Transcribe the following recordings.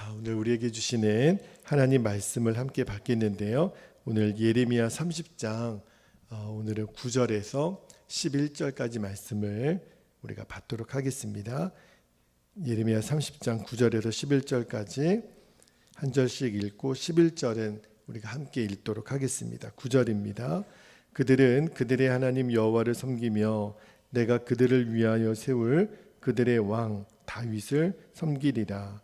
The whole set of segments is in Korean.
자, 오늘 우리에게 주시는 하나님 말씀을 함께 받겠는데요. 오늘 예레미야 30장 오늘은 9절에서 11절까지 말씀을 우리가 받도록 하겠습니다. 예레미야 30장 9절에서 11절까지 한 절씩 읽고 11절은 우리가 함께 읽도록 하겠습니다. 9절입니다. 그들은 그들의 하나님 여호와를 섬기며 내가 그들을 위하여 세울 그들의 왕 다윗을 섬기리라.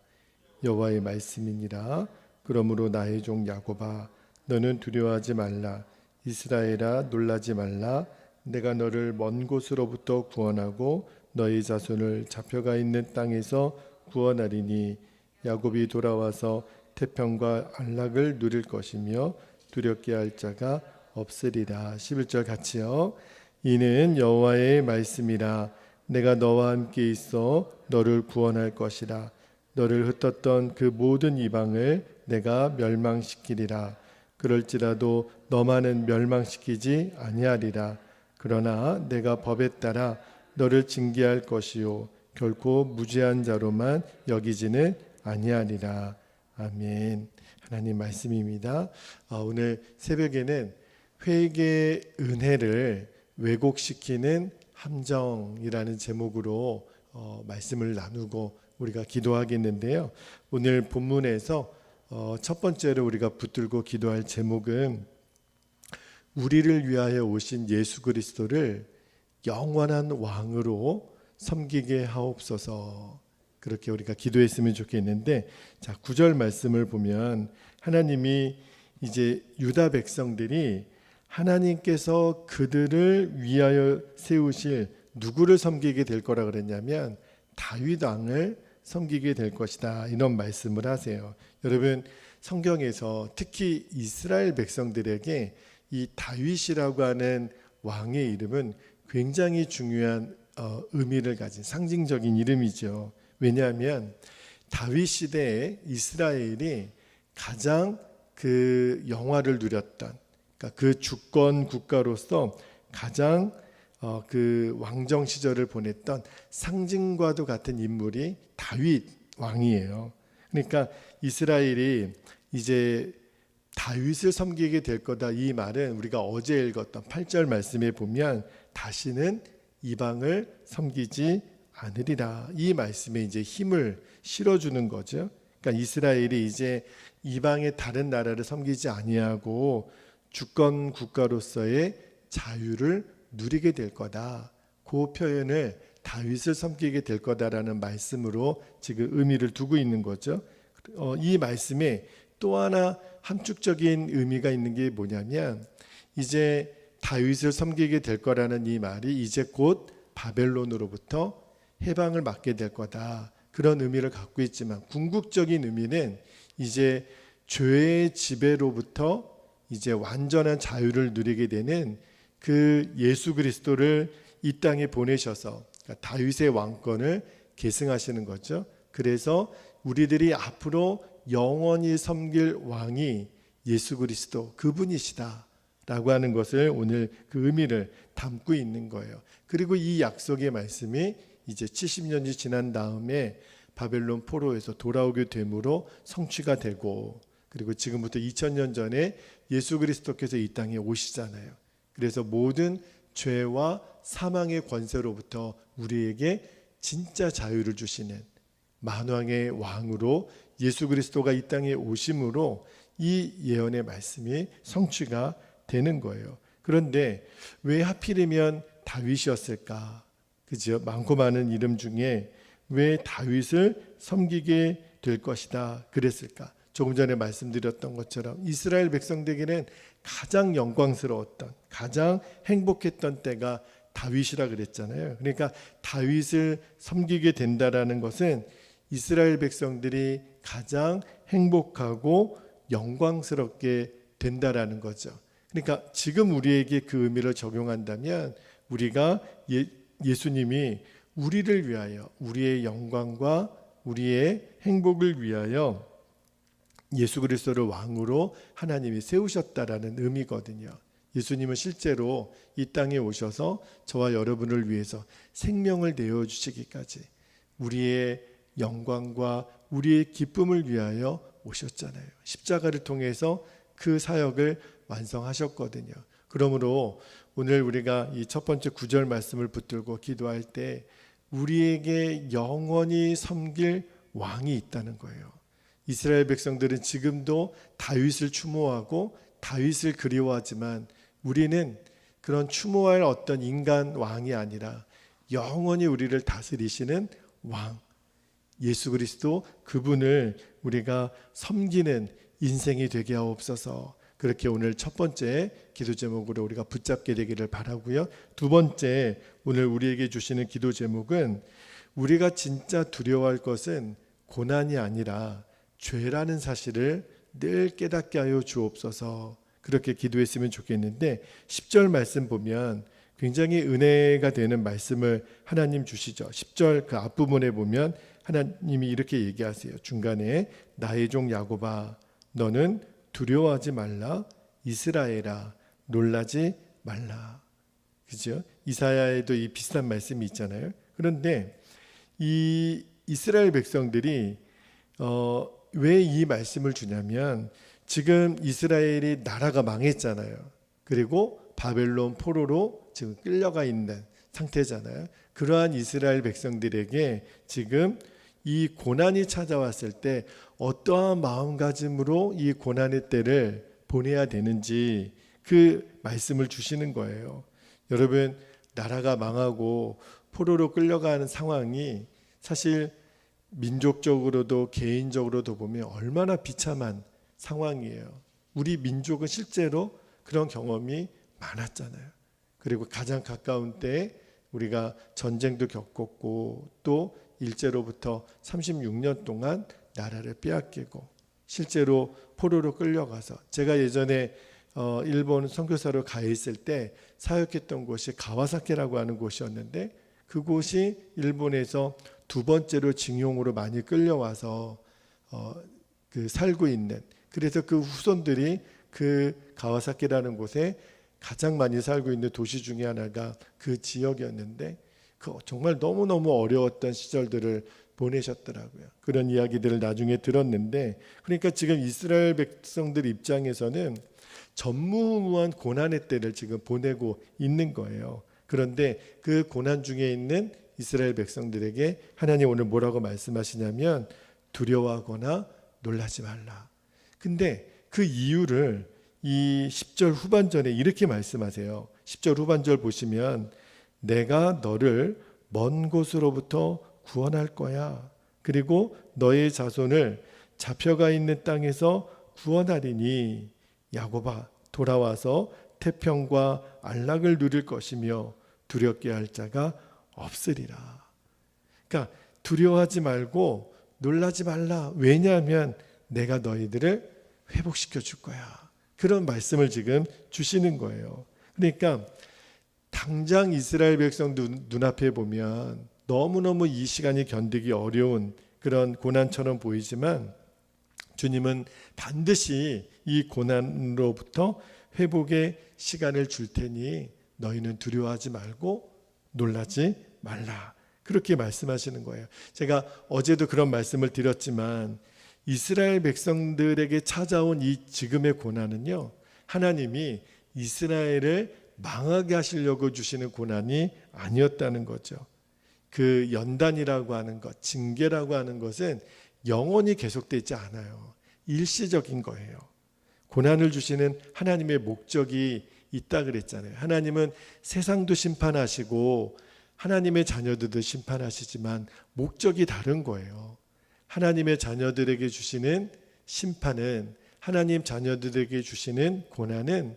여호와의 말씀이니라. 그러므로 나의 종 야곱아, 너는 두려워하지 말라. 이스라엘아, 놀라지 말라. 내가 너를 먼 곳으로부터 구원하고 너의 자손을 잡혀가 있는 땅에서 구원하리니 야곱이 돌아와서 태평과 안락을 누릴 것이며 두렵게 할 자가 없으리라. 11절 같이요. 이는 여호와의 말씀이라. 내가 너와 함께 있어 너를 구원할 것이라. 너를 흩었던 그 모든 이방을 내가 멸망시키리라. 그럴지라도 너만은 멸망시키지 아니하리라. 그러나 내가 법에 따라 너를 징계할 것이요 결코 무죄한 자로만 여기지는 아니하리라. 아멘. 하나님 말씀입니다. 오늘 새벽에는 회개의 은혜를 왜곡시키는 함정이라는 제목으로 말씀을 나누고 우리가 기도하겠는데요. 오늘 본문에서 첫 번째로 우리가 붙들고 기도할 제목은 우리를 위하여 오신 예수 그리스도를 영원한 왕으로 섬기게 하옵소서. 그렇게 우리가 기도했으면 좋겠는데, 자, 9절 말씀을 보면 하나님이 이제 유다 백성들이 하나님께서 그들을 위하여 세우실 누구를 섬기게 될 거라 그랬냐면 다윗 왕을 섬기게 될 것이다, 이런 말씀을 하세요. 여러분, 성경에서 특히 이스라엘 백성들에게 이 다윗이라고 하는 왕의 이름은 굉장히 중요한 의미를 가진 상징적인 이름이죠. 왜냐하면 다윗 시대에 이스라엘이 가장 그 영화를 누렸던, 그러니까 그 주권 국가로서 가장 그 왕정 시절을 보냈던 상징과도 같은 인물이 다윗 왕이에요. 그러니까 이스라엘이 이제 다윗을 섬기게 될 거다, 이 말은 우리가 어제 읽었던 8절 말씀에 보면 다시는 이방을 섬기지 않으리라, 이 말씀에 이제 힘을 실어주는 거죠. 그러니까 이스라엘이 이제 이방의 다른 나라를 섬기지 아니하고 주권 국가로서의 자유를 누리게 될 거다, 그 표현을 다윗을 섬기게 될 거다라는 말씀으로 지금 의미를 두고 있는 거죠. 이 말씀에 또 하나 함축적인 의미가 있는 게 뭐냐면 이제 다윗을 섬기게 될 거라는 이 말이 이제 곧 바벨론으로부터 해방을 맞게 될 거다, 그런 의미를 갖고 있지만 궁극적인 의미는 이제 죄의 지배로부터 이제 완전한 자유를 누리게 되는 그 예수 그리스도를 이 땅에 보내셔서, 그러니까 다윗의 왕권을 계승하시는 거죠. 그래서 우리들이 앞으로 영원히 섬길 왕이 예수 그리스도, 그분이시다 라고 하는 것을 오늘 그 의미를 담고 있는 거예요. 그리고 이 약속의 말씀이 이제 70년이 지난 다음에 바벨론 포로에서 돌아오게 됨으로 성취가 되고, 그리고 지금부터 2000년 전에 예수 그리스도께서 이 땅에 오시잖아요. 그래서 모든 죄와 사망의 권세로부터 우리에게 진짜 자유를 주시는 만왕의 왕으로 예수 그리스도가 이 땅에 오심으로 이 예언의 말씀이 성취가 되는 거예요. 그런데 왜 하필이면 다윗이었을까? 그죠? 많고 많은 이름 중에 왜 다윗을 섬기게 될 것이다 그랬을까? 조금 전에 말씀드렸던 것처럼 이스라엘 백성들에게는 가장 영광스러웠던, 가장 행복했던 때가 다윗이라 그랬잖아요. 그러니까 다윗을 섬기게 된다라는 것은 이스라엘 백성들이 가장 행복하고 영광스럽게 된다라는 거죠. 그러니까 지금 우리에게 그 의미를 적용한다면 우리가 예수님이 우리를 위하여, 우리의 영광과 우리의 행복을 위하여 예수 그리스도를 왕으로 하나님이 세우셨다라는 의미거든요. 예수님은 실제로 이 땅에 오셔서 저와 여러분을 위해서 생명을 내어주시기까지 우리의 영광과 우리의 기쁨을 위하여 오셨잖아요. 십자가를 통해서 그 사역을 완성하셨거든요. 그러므로 오늘 우리가 이 첫 번째 9절 말씀을 붙들고 기도할 때 우리에게 영원히 섬길 왕이 있다는 거예요. 이스라엘 백성들은 지금도 다윗을 추모하고 다윗을 그리워하지만 우리는 그런 추모할 어떤 인간 왕이 아니라 영원히 우리를 다스리시는 왕, 예수 그리스도, 그분을 우리가 섬기는 인생이 되게 하옵소서. 그렇게 오늘 첫 번째 기도 제목으로 우리가 붙잡게 되기를 바라고요. 두 번째, 오늘 우리에게 주시는 기도 제목은 우리가 진짜 두려워할 것은 고난이 아니라 죄라는 사실을 늘 깨닫게 하여 주옵소서. 그렇게 기도했으면 좋겠는데 10절 말씀 보면 굉장히 은혜가 되는 말씀을 하나님 주시죠. 10절 그 앞부분에 보면 하나님이 이렇게 얘기하세요. 중간에 나의 종 야곱아 너는 두려워하지 말라. 이스라엘아 놀라지 말라. 그죠? 이사야에도 이 비슷한 말씀이 있잖아요. 그런데 이 이스라엘 백성들이 왜 이 말씀을 주냐면 지금 이스라엘이 나라가 망했잖아요. 그리고 바벨론 포로로 지금 끌려가 있는 상태잖아요. 그러한 이스라엘 백성들에게 지금 이 고난이 찾아왔을 때 어떠한 마음가짐으로 이 고난의 때를 보내야 되는지 그 말씀을 주시는 거예요. 여러분, 나라가 망하고 포로로 끌려가는 상황이 사실 민족적으로도 개인적으로도 보면 얼마나 비참한 상황이에요. 우리 민족은 실제로 그런 경험이 많았잖아요. 그리고 가장 가까운 때에 우리가 전쟁도 겪었고 또 일제로부터 36년 동안 나라를 빼앗기고 실제로 포로로 끌려가서 제가 예전에 일본 선교사로 가 있을 때 사역했던 곳이 가와사키라고 하는 곳이었는데 그곳이 일본에서 두 번째로 징용으로 많이 끌려와서 살고 있는, 그래서 그 후손들이 그 가와사키라는 곳에 가장 많이 살고 있는 도시 중에 하나가 그 지역이었는데 그 정말 너무너무 어려웠던 시절들을 보내셨더라고요. 그런 이야기들을 나중에 들었는데, 그러니까 지금 이스라엘 백성들 입장에서는 전무후무한 고난의 때를 지금 보내고 있는 거예요. 그런데 그 고난 중에 있는 이스라엘 백성들에게 하나님 오늘 뭐라고 말씀하시냐면 두려워하거나 놀라지 말라. 근데 그 이유를 이 10절 후반절에 이렇게 말씀하세요. 10절 후반절 보시면 내가 너를 먼 곳으로부터 구원할 거야. 그리고 너의 자손을 잡혀가 있는 땅에서 구원하리니 야곱아 돌아와서 태평과 안락을 누릴 것이며 두렵게 할 자가 없으리라. 그러니까 두려워하지 말고 놀라지 말라. 왜냐하면 내가 너희들을 회복시켜 줄 거야. 그런 말씀을 지금 주시는 거예요. 그러니까 당장 이스라엘 백성 눈앞에 보면 너무너무 이 시간이 견디기 어려운 그런 고난처럼 보이지만 주님은 반드시 이 고난으로부터 회복의 시간을 줄 테니 너희는 두려워하지 말고 놀라지 말라. 그렇게 말씀하시는 거예요. 제가 어제도 그런 말씀을 드렸지만 이스라엘 백성들에게 찾아온 이 지금의 고난은요, 하나님이 이스라엘을 망하게 하시려고 주시는 고난이 아니었다는 거죠. 그 연단이라고 하는 것, 징계라고 하는 것은 영원히 계속되지 않아요. 일시적인 거예요. 고난을 주시는 하나님의 목적이 있다 그랬잖아요. 하나님은 세상도 심판하시고 하나님의 자녀들도 심판하시지만 목적이 다른 거예요. 하나님의 자녀들에게 주시는 심판은, 하나님 자녀들에게 주시는 고난은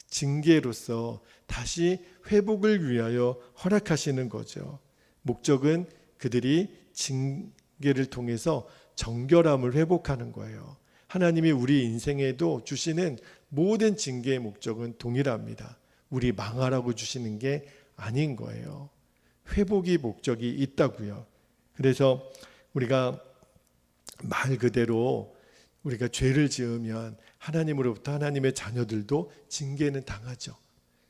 징계로서 다시 회복을 위하여 허락하시는 거죠. 목적은 그들이 징계를 통해서 정결함을 회복하는 거예요. 하나님이 우리 인생에도 주시는 모든 징계의 목적은 동일합니다. 우리 망하라고 주시는 게 아닌 거예요. 회복의 목적이 있다고요. 그래서 우리가 말 그대로 우리가 죄를 지으면 하나님으로부터 하나님의 자녀들도 징계는 당하죠.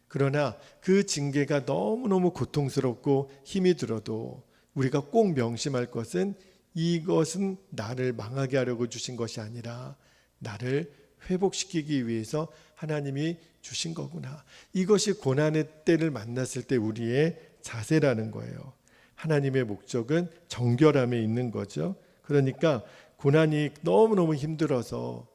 그러나 그 징계가 너무너무 고통스럽고 힘이 들어도 우리가 꼭 명심할 것은 이것은 나를 망하게 하려고 주신 것이 아니라 나를 회복시키기 위해서 하나님이 주신 거구나. 이것이 고난의 때를 만났을 때 우리의 자세라는 거예요. 하나님의 목적은 정결함에 있는 거죠. 그러니까 고난이 너무너무 힘들어서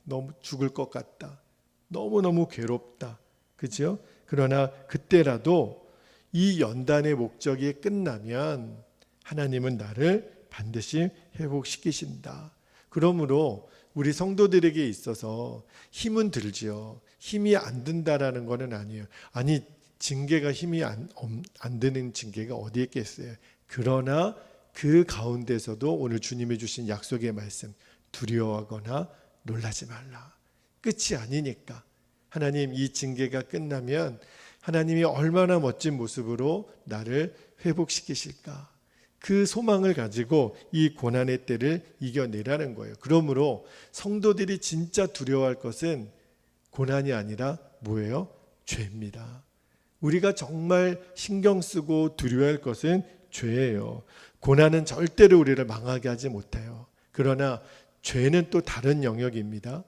너무 죽을 것 같다. 너무너무 괴롭다. 그죠? 그러나 그때라도 이 연단의 목적이 끝나면 하나님은 나를 반드시 회복시키신다. 그러므로 우리 성도들에게 있어서 힘은 들지요. 힘이 안 든다라는 것은 아니에요. 아니, 징계가 힘이 안 드는 징계가 어디에 있겠어요. 그러나 그 가운데서도 오늘 주님이 주신 약속의 말씀, 두려워하거나 놀라지 말라. 끝이 아니니까. 하나님, 이 징계가 끝나면 하나님이 얼마나 멋진 모습으로 나를 회복시키실까. 그 소망을 가지고 이 고난의 때를 이겨내라는 거예요. 그러므로 성도들이 진짜 두려워할 것은 고난이 아니라 뭐예요? 죄입니다. 우리가 정말 신경 쓰고 두려워할 것은 죄예요. 고난은 절대로 우리를 망하게 하지 못해요. 그러나 죄는 또 다른 영역입니다.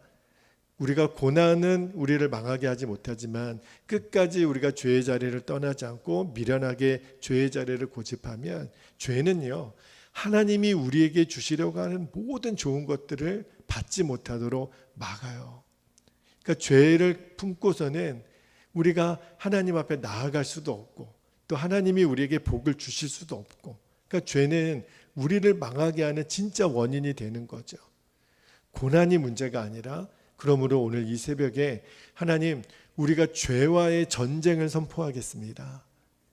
우리가 고난은 우리를 망하게 하지 못하지만 끝까지 우리가 죄의 자리를 떠나지 않고 미련하게 죄의 자리를 고집하면 죄는요, 하나님이 우리에게 주시려고 하는 모든 좋은 것들을 받지 못하도록 막아요. 그러니까 죄를 품고서는 우리가 하나님 앞에 나아갈 수도 없고 또 하나님이 우리에게 복을 주실 수도 없고, 그러니까 죄는 우리를 망하게 하는 진짜 원인이 되는 거죠. 고난이 문제가 아니라, 그러므로 오늘 이 새벽에 하나님, 우리가 죄와의 전쟁을 선포하겠습니다.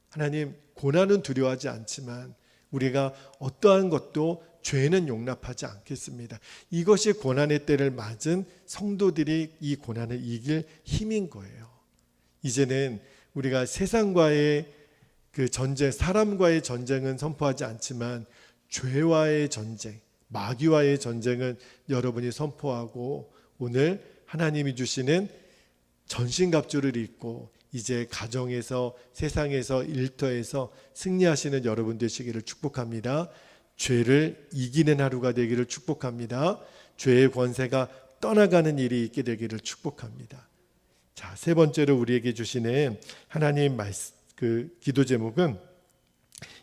하나님, 고난은 두려워하지 않지만 우리가 어떠한 것도 죄는 용납하지 않겠습니다. 이것이 고난의 때를 맞은 성도들이 이 고난을 이길 힘인 거예요. 이제는 우리가 세상과의 그 전쟁, 사람과의 전쟁은 선포하지 않지만 죄와의 전쟁, 마귀와의 전쟁은 여러분이 선포하고 오늘 하나님이 주시는 전신갑주를 입고 이제 가정에서, 세상에서, 일터에서 승리하시는 여러분 되시기를 축복합니다. 죄를 이기는 하루가 되기를 축복합니다. 죄의 권세가 떠나가는 일이 있게 되기를 축복합니다. 자, 세 번째로 우리에게 주시는 하나님 말씀, 그 기도 제목은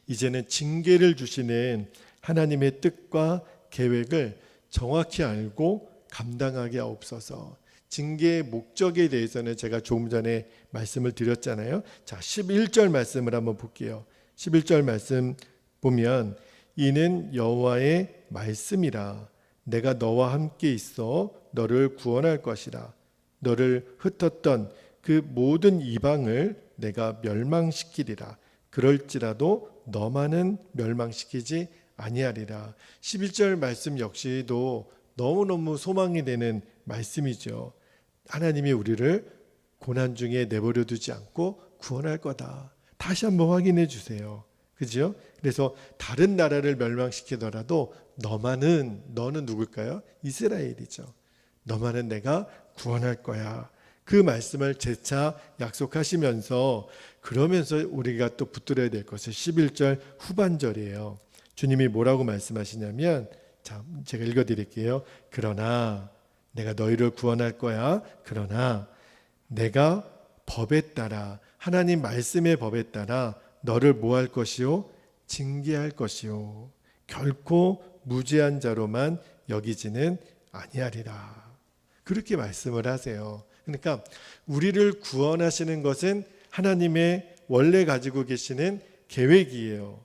이제는 징계를 주시는 하나님의 뜻과 계획을 정확히 알고 감당하게 하옵소서. 징계의 목적에 대해서는 제가 조금 전에 말씀을 드렸잖아요. 자, 11절 말씀을 한번 볼게요. 11절 말씀 보면 이는 여호와의 말씀이라. 내가 너와 함께 있어 너를 구원할 것이라. 너를 흩었던 그 모든 이방을 내가 멸망시키리라. 그럴지라도 너만은 멸망시키지 아니하리라. 11절 말씀 역시도 너무너무 소망이 되는 말씀이죠. 하나님이 우리를 고난 중에 내버려 두지 않고 구원할 거다. 다시 한번 확인해 주세요. 그죠? 그래서 다른 나라를 멸망시키더라도 너는 누굴까요? 이스라엘이죠. 너만은 내가 구원할 거야. 그 말씀을 재차 약속하시면서, 그러면서 우리가 또 붙들어야 될 것은 11절 후반절이에요. 주님이 뭐라고 말씀하시냐면, 자, 제가 읽어드릴게요. 그러나 내가 너희를 구원할 거야. 그러나 내가 법에 따라, 하나님 말씀의 법에 따라 너를 뭐 할 것이요? 징계할 것이요. 결코 무죄한 자로만 여기지는 아니하리라. 그렇게 말씀을 하세요. 그러니까 우리를 구원하시는 것은 하나님의 원래 가지고 계시는 계획이에요.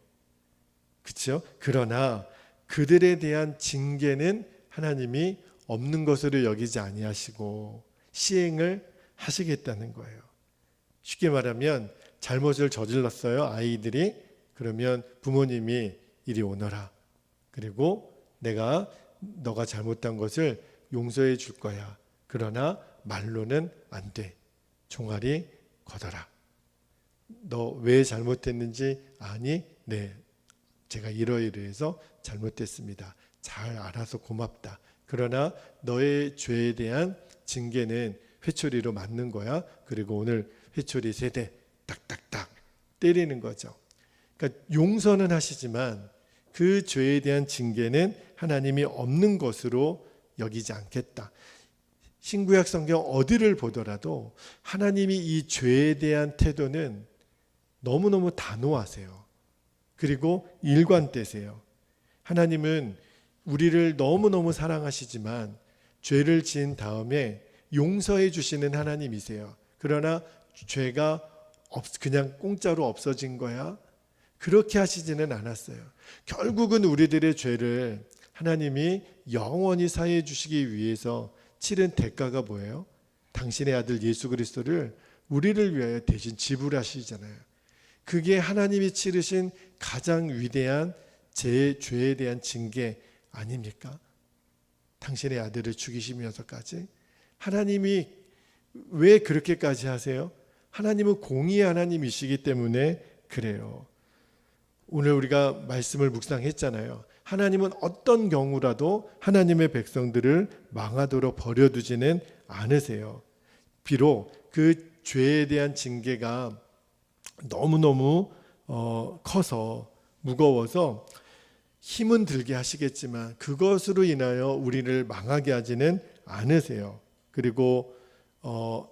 그렇죠? 그러나 그들에 대한 징계는 하나님이 없는 것으로 여기지 아니하시고 시행을 하시겠다는 거예요. 쉽게 말하면 잘못을 저질렀어요, 아이들이. 그러면 부모님이 이리 오너라. 그리고 너가 잘못한 것을 용서해 줄 거야. 그러나 말로는 안 돼. 종아리 걷어라. 너 왜 잘못했는지 아니? 네, 제가 이러이러해서 잘못했습니다. 잘 알아서 고맙다. 그러나 너의 죄에 대한 징계는 회초리로 맞는 거야. 그리고 오늘 회초리 3대 딱딱딱 때리는 거죠. 그러니까 용서는 하시지만 그 죄에 대한 징계는 하나님이 없는 것으로 여기지 않겠다. 신구약 성경 어디를 보더라도 하나님이 이 죄에 대한 태도는 너무너무 단호하세요. 그리고 일관되세요. 하나님은 우리를 너무너무 사랑하시지만 죄를 지은 다음에 용서해 주시는 하나님이세요. 그러나 죄가 그냥 공짜로 없어진 거야? 그렇게 하시지는 않았어요. 결국은 우리들의 죄를 하나님이 영원히 사해 주시기 위해서 치른 대가가 뭐예요? 당신의 아들 예수 그리스도를 우리를 위하여 대신 지불하시잖아요. 그게 하나님이 치르신 가장 위대한 제 죄에 대한 징계 아닙니까? 당신의 아들을 죽이시면서까지. 하나님이 왜 그렇게까지 하세요? 하나님은 공의의 하나님이시기 때문에 그래요. 오늘 우리가 말씀을 묵상했잖아요. 하나님은 어떤 경우라도 하나님의 백성들을 망하도록 버려두지는 않으세요. 비록 그 죄에 대한 징계가 너무너무 커서 무거워서 힘은 들게 하시겠지만 그것으로 인하여 우리를 망하게 하지는 않으세요. 그리고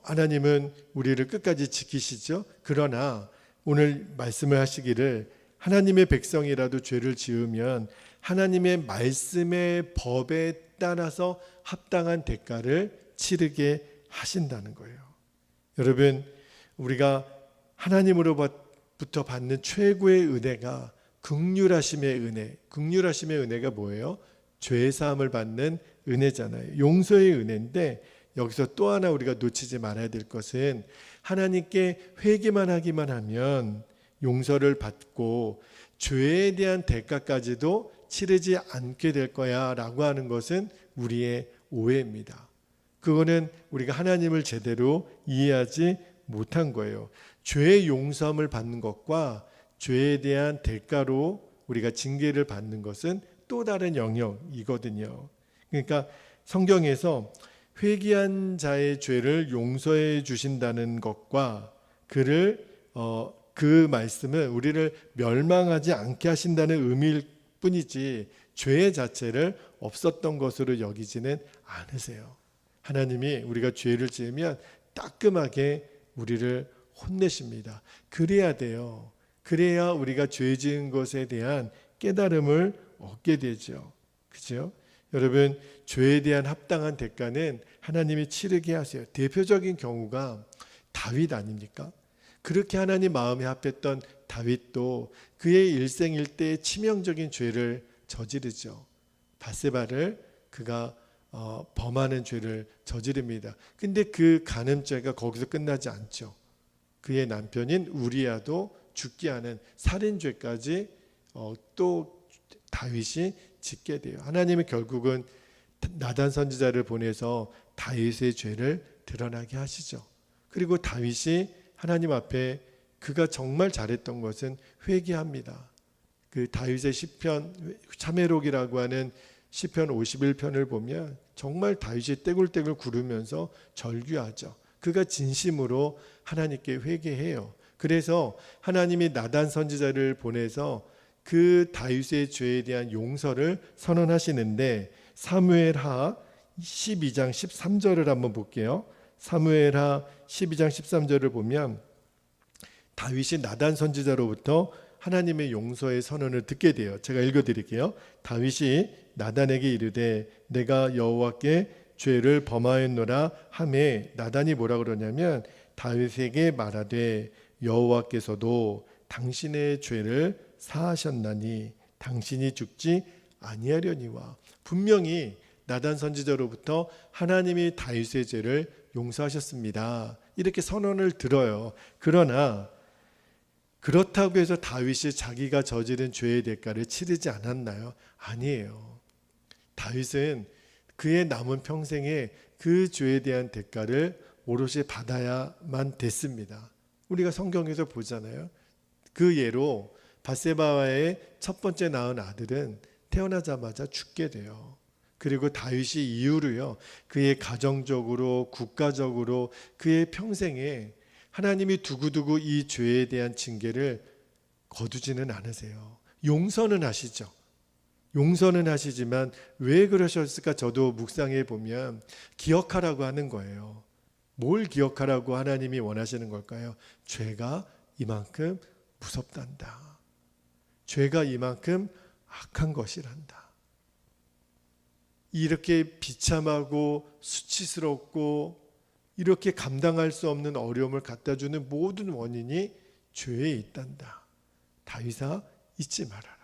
하나님은 우리를 끝까지 지키시죠. 그러나 오늘 말씀을 하시기를 하나님의 백성이라도 죄를 지으면 하나님의 말씀의 법에 따라서 합당한 대가를 치르게 하신다는 거예요. 여러분, 우리가 하나님으로부터 받는 최고의 은혜가 긍휼하심의 은혜. 긍휼하심의 은혜가 뭐예요? 죄 사함을 받는 은혜잖아요. 용서의 은혜인데 여기서 또 하나 우리가 놓치지 말아야 될 것은 하나님께 회개만 하기만 하면 용서를 받고 죄에 대한 대가까지도 치르지 않게 될 거야 라고 하는 것은 우리의 오해입니다. 그거는 우리가 하나님을 제대로 이해하지 못한 거예요. 죄의 용서함을 받는 것과 죄에 대한 대가로 우리가 징계를 받는 것은 또 다른 영역이거든요. 그러니까 성경에서 회개한 자의 죄를 용서해 주신다는 것과 그 말씀은 우리를 멸망하지 않게 하신다는 의미일 뿐이지 죄 자체를 없었던 것으로 여기지는 않으세요. 하나님이 우리가 죄를 지으면 따끔하게 우리를 혼내십니다. 그래야 돼요. 그래야 우리가 죄 지은 것에 대한 깨달음을 얻게 되죠. 그죠? 여러분, 죄에 대한 합당한 대가는 하나님이 치르게 하세요. 대표적인 경우가 다윗 아닙니까? 그렇게 하나님 마음에 합했던 다윗도 그의 일생일대에 치명적인 죄를 저지르죠. 밧세바를 그가 범하는 죄를 저지릅니다. 근데 그 간음죄가 거기서 끝나지 않죠. 그의 남편인 우리아도 죽게 하는 살인죄까지 또 다윗이 짓게 돼요. 하나님은 결국은 나단 선지자를 보내서 다윗의 죄를 드러나게 하시죠. 그리고 다윗이 하나님 앞에 그가 정말 잘했던 것은 회개합니다. 그 다윗의 시편 참회록이라고 하는 시편 51편을 보면 정말 다윗이 떼굴떼굴 구르면서 절규하죠. 그가 진심으로 하나님께 회개해요. 그래서 하나님이 나단 선지자를 보내서 그 다윗의 죄에 대한 용서를 선언하시는데 사무엘하 12장 13절을 한번 볼게요. 사무엘하 12장 13절을 보면 다윗이 나단 선지자로부터 하나님의 용서의 선언을 듣게 돼요. 제가 읽어드릴게요. 다윗이 나단에게 이르되 내가 여호와께 죄를 범하였노라 하매 나단이 뭐라 그러냐면 다윗에게 말하되 여호와께서도 당신의 죄를 사하셨나니 당신이 죽지 아니하려니와. 분명히 나단 선지자로부터 하나님이 다윗의 죄를 용서하셨습니다. 이렇게 선언을 들어요. 그러나 그렇다고 해서 다윗이 자기가 저지른 죄의 대가를 치르지 않았나요? 아니에요. 다윗은 그의 남은 평생에 그 죄에 대한 대가를 오롯이 받아야만 됐습니다. 우리가 성경에서 보잖아요. 그 예로 밧세바와의 첫 번째 낳은 아들은 태어나자마자 죽게 돼요. 그리고 다윗이 이후로요, 그의 가정적으로 국가적으로 그의 평생에 하나님이 두고두고 이 죄에 대한 징계를 거두지는 않으세요. 용서는 하시죠. 용서는 하시지만 왜 그러셨을까? 저도 묵상해 보면 기억하라고 하는 거예요. 뭘 기억하라고 하나님이 원하시는 걸까요? 죄가 이만큼 무섭단다. 죄가 이만큼 악한 것이란다. 이렇게 비참하고 수치스럽고 이렇게 감당할 수 없는 어려움을 갖다 주는 모든 원인이 죄에 있단다. 다윗아, 잊지 말아라.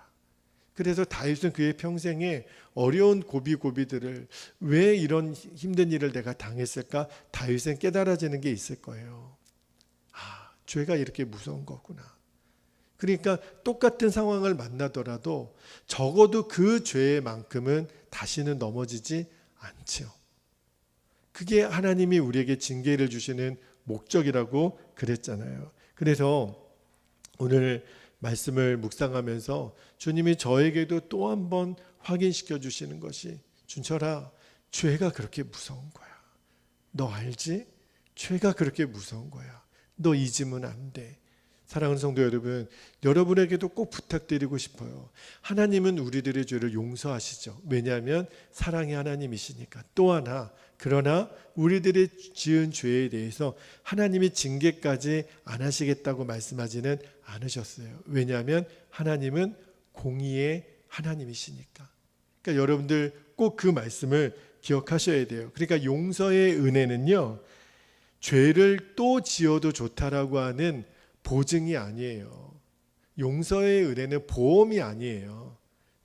그래서 다윗은 그의 평생에 어려운 고비고비들을, 왜 이런 힘든 일을 내가 당했을까? 다윗은 깨달아지는 게 있을 거예요. 죄가 이렇게 무서운 거구나. 그러니까 똑같은 상황을 만나더라도 적어도 그 죄만큼은 다시는 넘어지지 않죠. 그게 하나님이 우리에게 징계를 주시는 목적이라고 그랬잖아요. 그래서 오늘 말씀을 묵상하면서 주님이 저에게도 또 한 번 확인시켜 주시는 것이, 준철아, 죄가 그렇게 무서운 거야. 너 알지? 죄가 그렇게 무서운 거야. 너 잊으면 안 돼. 사랑하는 성도 여러분, 여러분에게도 꼭 부탁드리고 싶어요. 하나님은 우리들의 죄를 용서하시죠. 왜냐하면 사랑의 하나님이시니까. 또 하나, 그러나 우리들의 지은 죄에 대해서 하나님이 징계까지 안 하시겠다고 말씀하지는 않으셨어요. 왜냐하면 하나님은 공의의 하나님이시니까. 그러니까 여러분들 꼭 그 말씀을 기억하셔야 돼요. 그러니까 용서의 은혜는요, 죄를 또 지어도 좋다라고 하는 보증이 아니에요. 용서의 은혜는 보험이 아니에요.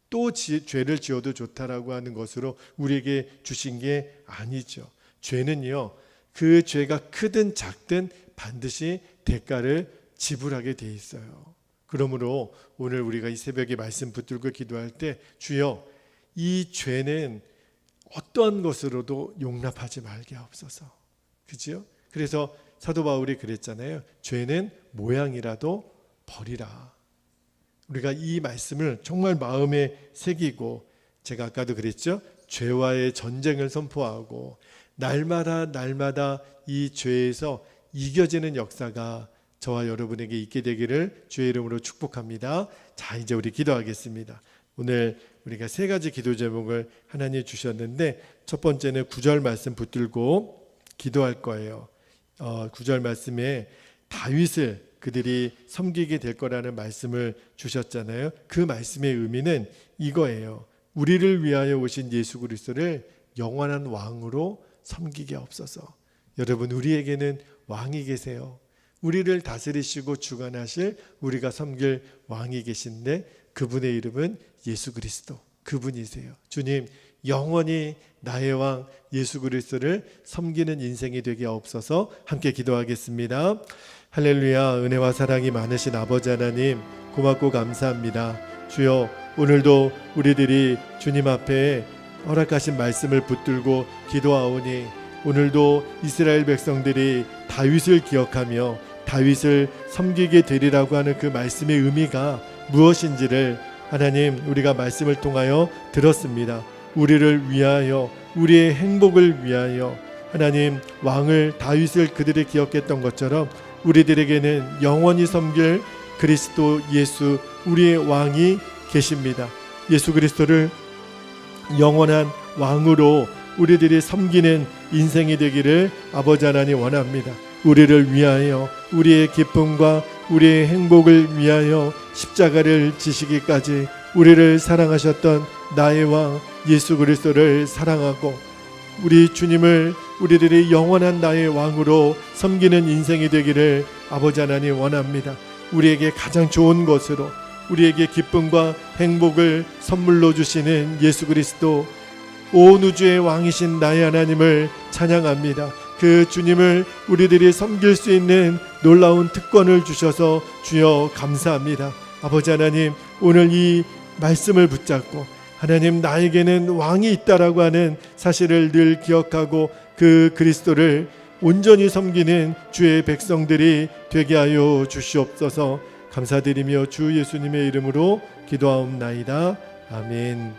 또 죄를 지어도 좋다라고 하는 것으로 우리에게 주신 게 아니죠. 죄는요, 그 죄가 크든 작든 반드시 대가를 지불하게 돼 있어요. 그러므로 오늘 우리가 이 새벽에 말씀 붙들고 기도할 때, 주여, 이 죄는 어떠한 것으로도 용납하지 말게 하옵소서. 그죠? 그래서 사도 바울이 그랬잖아요. 죄는 모양이라도 버리라. 우리가 이 말씀을 정말 마음에 새기고, 제가 아까도 그랬죠. 죄와의 전쟁을 선포하고 날마다 이 죄에서 이겨지는 역사가 저와 여러분에게 있게 되기를 주의 이름으로 축복합니다. 자, 이제 우리 기도하겠습니다. 오늘 우리가 세 가지 기도 제목을 하나님 주셨는데, 첫 번째는 9절 말씀 붙들고 기도할 거예요. 9절 말씀에 다윗을 그들이 섬기게 될 거라는 말씀을 주셨잖아요. 그 말씀의 의미는 이거예요. 우리를 위하여 오신 예수 그리스도를 영원한 왕으로 섬기게 하옵소서. 여러분, 우리에게는 왕이 계세요. 우리를 다스리시고 주관하실, 우리가 섬길 왕이 계신데 그분의 이름은 예수 그리스도, 그분이세요. 주님, 영원히 나의 왕 예수 그리스도를 섬기는 인생이 되게 하옵소서. 함께 기도하겠습니다. 할렐루야. 은혜와 사랑이 많으신 아버지 하나님, 고맙고 감사합니다. 주여, 오늘도 우리들이 주님 앞에 허락하신 말씀을 붙들고 기도하오니, 오늘도 이스라엘 백성들이 다윗을 기억하며 다윗을 섬기게 되리라고 하는 그 말씀의 의미가 무엇인지를 하나님, 우리가 말씀을 통하여 들었습니다. 우리를 위하여, 우리의 행복을 위하여 하나님, 왕을 다윗을 그들이 기억했던 것처럼 우리들에게는 영원히 섬길 그리스도 예수, 우리의 왕이 계십니다. 예수 그리스도를 영원한 왕으로 우리들이 섬기는 인생이 되기를 아버지 하나님 원합니다. 우리를 위하여, 우리의 기쁨과 우리의 행복을 위하여 십자가를 지시기까지 우리를 사랑하셨던 나의 왕 예수 그리스도를 사랑하고, 우리 주님을 우리들이 영원한 나의 왕으로 섬기는 인생이 되기를 아버지 하나님 원합니다. 우리에게 가장 좋은 것으로 우리에게 기쁨과 행복을 선물로 주시는 예수 그리스도, 온 우주의 왕이신 나의 하나님을 찬양합니다. 그 주님을 우리들이 섬길 수 있는 놀라운 특권을 주셔서 주여 감사합니다. 아버지 하나님, 오늘 이 말씀을 붙잡고 하나님, 나에게는 왕이 있다라고 하는 사실을 늘 기억하고 그 그리스도를 온전히 섬기는 주의 백성들이 되게 하여 주시옵소서. 감사드리며 주 예수님의 이름으로 기도하옵나이다. 아멘.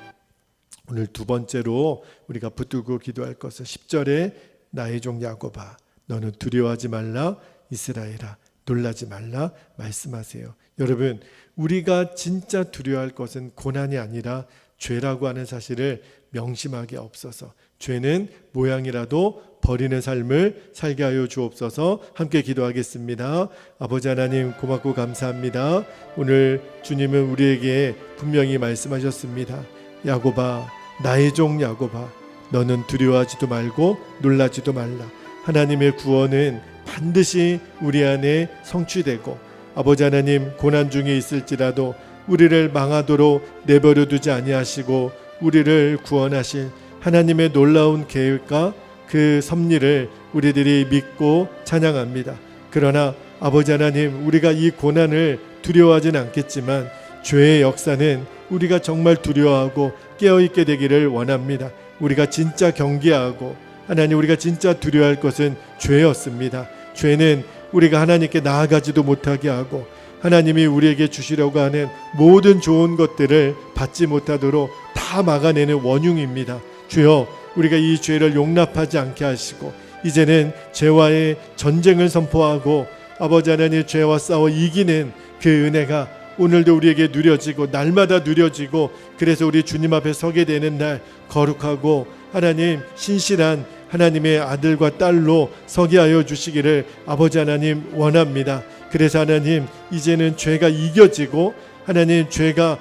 오늘 두 번째로 우리가 붙들고 기도할 것은 10절에 나의 종 야곱아, 너는 두려워하지 말라, 이스라엘아, 놀라지 말라 말씀하세요. 여러분, 우리가 진짜 두려워할 것은 고난이 아니라 죄라고 하는 사실을 명심하게 없어서 죄는 모양이라도 버리는 삶을 살게 하여 주옵소서. 함께 기도하겠습니다. 아버지 하나님 고맙고 감사합니다. 오늘 주님은 우리에게 분명히 말씀하셨습니다. 야곱아, 나의 종 야곱아, 너는 두려워하지도 말고 놀라지도 말라. 하나님의 구원은 반드시 우리 안에 성취되고 아버지 하나님 고난 중에 있을지라도 우리를 망하도록 내버려 두지 아니하시고 우리를 구원하실 하나님의 놀라운 계획과 그 섭리를 우리들이 믿고 찬양합니다. 그러나 아버지 하나님, 우리가 이 고난을 두려워하진 않겠지만 죄의 역사는 우리가 정말 두려워하고 깨어있게 되기를 원합니다. 우리가 진짜 경계하고 하나님, 우리가 진짜 두려워할 것은 죄였습니다. 죄는 우리가 하나님께 나아가지도 못하게 하고 하나님이 우리에게 주시려고 하는 모든 좋은 것들을 받지 못하도록 다 막아내는 원흉입니다. 주여, 우리가 이 죄를 용납하지 않게 하시고 이제는 죄와의 전쟁을 선포하고 아버지 하나님, 죄와 싸워 이기는 그 은혜가 오늘도 우리에게 누려지고 날마다 누려지고, 그래서 우리 주님 앞에 서게 되는 날 거룩하고 하나님 신실한 하나님의 아들과 딸로 서게 하여 주시기를 아버지 하나님 원합니다. 그래서 하나님, 이제는 죄가 이겨지고 하나님, 죄가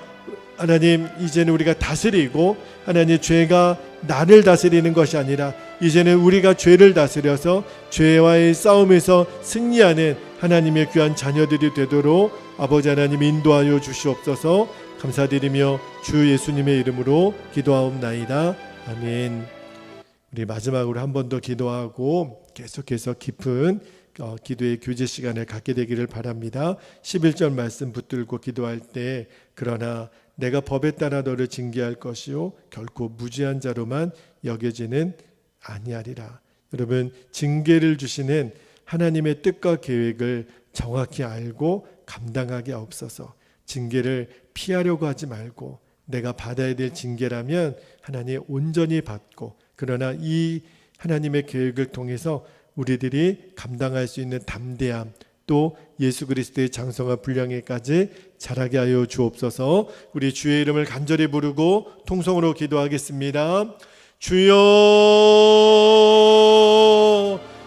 하나님 이제는 우리가 다스리고 하나님, 죄가 나를 다스리는 것이 아니라 이제는 우리가 죄를 다스려서 죄와의 싸움에서 승리하는 하나님의 귀한 자녀들이 되도록 아버지 하나님 인도하여 주시옵소서. 감사드리며 주 예수님의 이름으로 기도하옵나이다. 아멘. 우리 마지막으로 한 번 더 기도하고 계속해서 깊은 기도의 교제 시간을 갖게 되기를 바랍니다. 11절 말씀 붙들고 기도할 때, 그러나 내가 법에 따라 너를 징계할 것이요 결코 무지한 자로만 여겨지는 아니하리라. 여러분, 징계를 주시는 하나님의 뜻과 계획을 정확히 알고 감당하게 없어서 징계를 피하려고 하지 말고, 내가 받아야 될 징계라면 하나님 온전히 받고, 그러나 이 하나님의 계획을 통해서 우리들이 감당할 수 있는 담대함, 또 예수 그리스도의 장성한 분량에까지 자라게 하여 주옵소서. 우리 주의 이름을 간절히 부르고 통성으로 기도하겠습니다. 주여,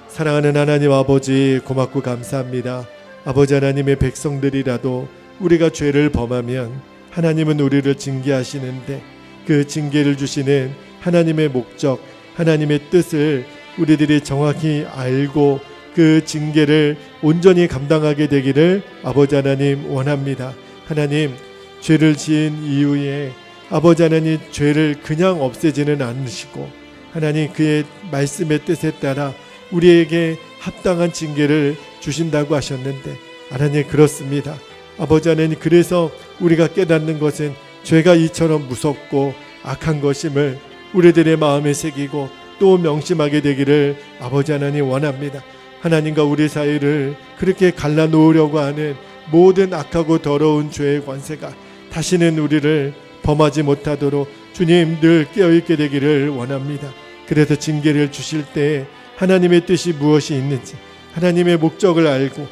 사랑하는 하나님 아버지, 고맙고 감사합니다. 아버지 하나님의 백성들이라도 우리가 죄를 범하면 하나님은 우리를 징계하시는데, 그 징계를 주시는 하나님의 목적, 하나님의 뜻을 우리들이 정확히 알고 그 징계를 온전히 감당하게 되기를 아버지 하나님 원합니다. 하나님, 죄를 지은 이후에 아버지 하나님 죄를 그냥 없애지는 않으시고 하나님 그의 말씀의 뜻에 따라 우리에게 합당한 징계를 주신다고 하셨는데, 하나님 그렇습니다. 아버지 하나님, 그래서 우리가 깨닫는 것은 죄가 이처럼 무섭고 악한 것임을 우리들의 마음에 새기고 또 명심하게 되기를 아버지 하나님 원합니다. 하나님과 우리 사이를 그렇게 갈라놓으려고 하는 모든 악하고 더러운 죄의 관세가 다시는 우리를 범하지 못하도록 주님 늘 깨어있게 되기를 원합니다. 그래서 징계를 주실 때 하나님의 뜻이 무엇이 있는지, 하나님의 목적을 알고,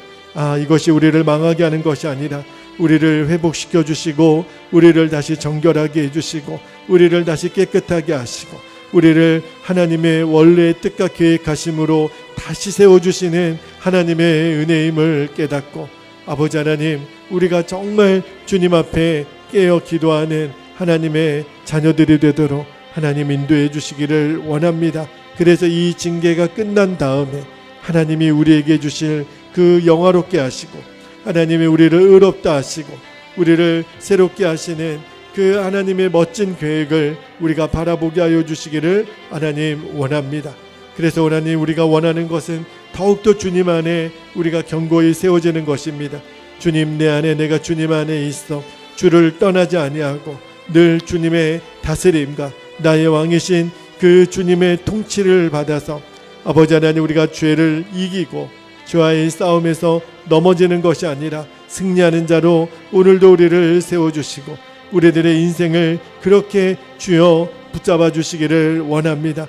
이것이 우리를 망하게 하는 것이 아니라 우리를 회복시켜 주시고 우리를 다시 정결하게 해주시고 우리를 다시 깨끗하게 하시고 우리를 하나님의 원래의 뜻과 계획하심으로 다시 세워주시는 하나님의 은혜임을 깨닫고, 아버지 하나님, 우리가 정말 주님 앞에 깨어 기도하는 하나님의 자녀들이 되도록 하나님 인도해 주시기를 원합니다. 그래서 이 징계가 끝난 다음에 하나님이 우리에게 주실 그 영화롭게 하시고 하나님이 우리를 의롭다 하시고 우리를 새롭게 하시는 그 하나님의 멋진 계획을 우리가 바라보게 하여 주시기를 하나님 원합니다. 그래서 하나님, 우리가 원하는 것은 더욱더 주님 안에 우리가 견고히 세워지는 것입니다. 주님, 내 안에 내가 주님 안에 있어 주를 떠나지 아니하고 늘 주님의 다스림과 나의 왕이신 그 주님의 통치를 받아서 아버지 하나님, 우리가 죄를 이기고 죄와의 싸움에서 넘어지는 것이 아니라 승리하는 자로 오늘도 우리를 세워주시고 우리들의 인생을 그렇게 주여 붙잡아 주시기를 원합니다.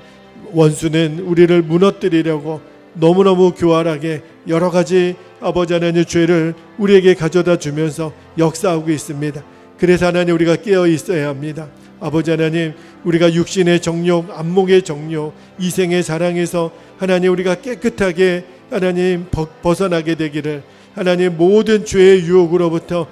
원수는 우리를 무너뜨리려고 너무너무 교활하게 여러 가지 아버지 하나님의 죄를 우리에게 가져다 주면서 역사하고 있습니다. 그래서 하나님, 우리가 깨어 있어야 합니다. 아버지 하나님, 우리가 육신의 정욕, 안목의 정욕, 이생의 사랑에서 하나님 우리가 깨끗하게 하나님 벗어나게 되기를, 하나님 모든 죄의 유혹으로부터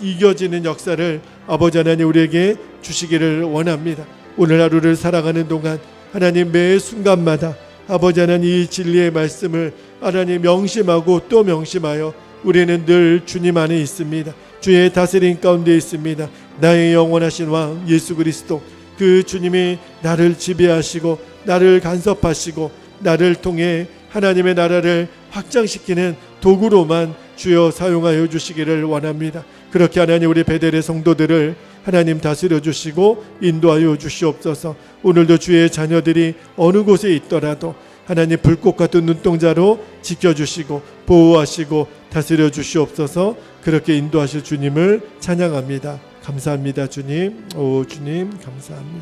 이겨지는 역사를 아버지 하나님 우리에게 주시기를 원합니다. 오늘 하루를 살아가는 동안 하나님 매 순간마다 아버지 하나님 이 진리의 말씀을 하나님 명심하고 또 명심하여 우리는 늘 주님 안에 있습니다. 주의 다스림 가운데 있습니다. 나의 영원하신 왕 예수 그리스도, 그 주님이 나를 지배하시고 나를 간섭하시고 나를 통해 하나님의 나라를 확장시키는 도구로만 주여 사용하여 주시기를 원합니다. 그렇게 하나님 우리 베델의 성도들을 하나님 다스려 주시고 인도하여 주시옵소서. 오늘도 주의 자녀들이 어느 곳에 있더라도 하나님 불꽃 같은 눈동자로 지켜주시고 보호하시고 다스려 주시옵소서. 그렇게 인도하실 주님을 찬양합니다. 감사합니다 주님. 오 주님 감사합니다.